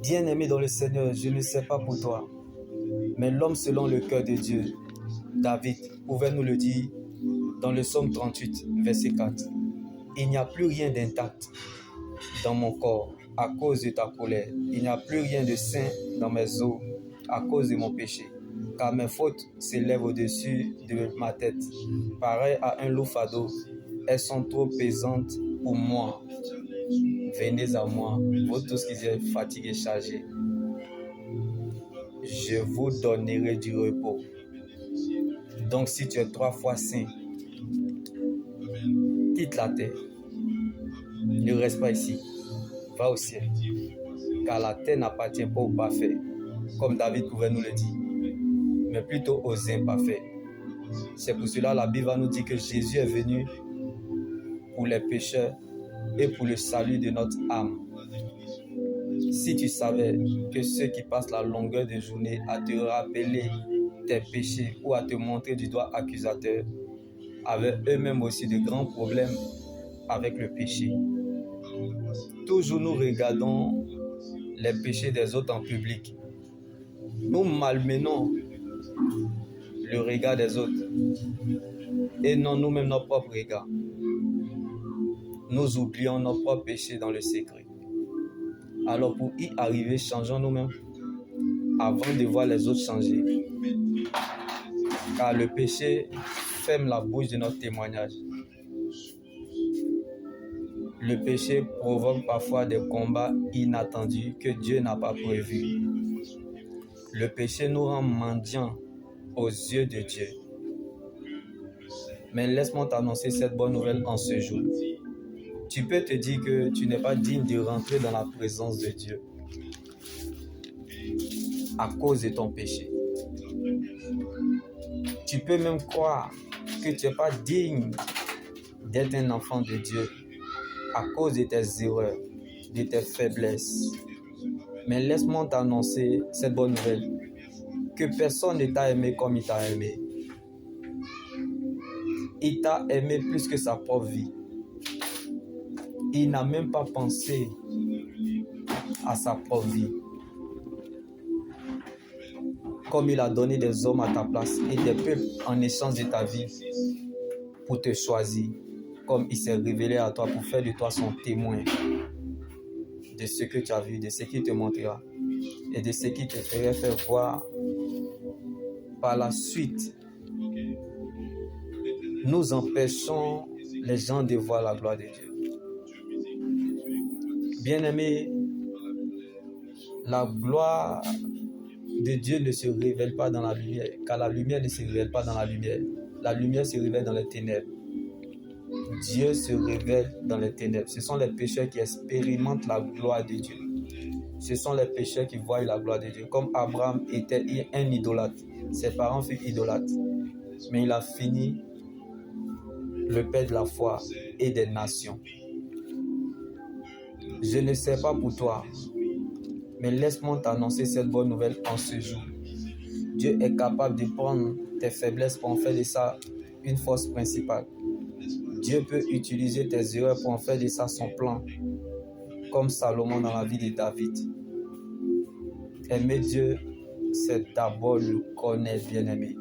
Bien-aimé dans le Seigneur, je ne sais pas pour toi, mais l'homme selon le cœur de Dieu, David, pouvait nous le dire dans le psaume 38, verset 4. Il n'y a plus rien d'intact dans mon corps à cause de ta colère. Il n'y a plus rien de sain dans mes os à cause de mon péché. Car mes fautes s'élèvent au-dessus de ma tête. Pareil à un lourd fardeau, elles sont trop pesantes pour moi. Venez à moi, vous tous qui êtes fatigués et chargés. Je vous donnerai du repos. Donc si tu es 3 fois saint, quitte la terre. Ne reste pas ici. Va au ciel. Car la terre n'appartient pas aux parfaits, comme David pouvait nous le dire, mais plutôt aux imparfaits. C'est pour cela que la Bible va nous dire que Jésus est venu pour les pécheurs et pour le salut de notre âme. Si tu savais que ceux qui passent la longueur de journée à te rappeler tes péchés ou à te montrer du doigt accusateur avaient eux-mêmes aussi de grands problèmes avec le péché. Toujours nous regardons les péchés des autres en public. Nous malmenons le regard des autres et non nous-mêmes notre propre regard. Nous oublions nos propres péchés dans le secret. Alors pour y arriver, changeons nous-mêmes avant de voir les autres changer. Car le péché ferme la bouche de notre témoignage. Le péché provoque parfois des combats inattendus que Dieu n'a pas prévus. Le péché nous rend mendiants aux yeux de Dieu. Mais laisse-moi t'annoncer cette bonne nouvelle en ce jour. Tu peux te dire que tu n'es pas digne de rentrer dans la présence de Dieu à cause de ton péché. Tu peux même croire que tu n'es pas digne d'être un enfant de Dieu à cause de tes erreurs, de tes faiblesses. Mais laisse-moi t'annoncer cette bonne nouvelle, que personne ne t'a aimé comme il t'a aimé. Il t'a aimé plus que sa propre vie. Il n'a même pas pensé à sa propre vie. Comme il a donné des hommes à ta place et des peuples en échange de ta vie pour te choisir, comme il s'est révélé à toi pour faire de toi son témoin de ce que tu as vu, de ce qu'il te montrera et de ce qu'il te ferait faire voir par la suite. Nous empêchons les gens de voir la gloire de Dieu. Bien-aimés, la gloire de Dieu ne se révèle pas dans la lumière, car la lumière ne se révèle pas dans la lumière. La lumière se révèle dans les ténèbres. Dieu se révèle dans les ténèbres. Ce sont les pécheurs qui expérimentent la gloire de Dieu. Ce sont les pécheurs qui voient la gloire de Dieu. Comme Abraham était un idolâtre. Ses parents furent idolâtres. Mais il a fini le père de la foi et des nations. Je ne sais pas pour toi, mais laisse-moi t'annoncer cette bonne nouvelle en ce jour. Dieu est capable de prendre tes faiblesses pour en faire de ça une force principale. Dieu peut utiliser tes erreurs pour en faire de ça son plan, comme Salomon dans la vie de David. Aimer Dieu, c'est d'abord le connaître, bien-aimé.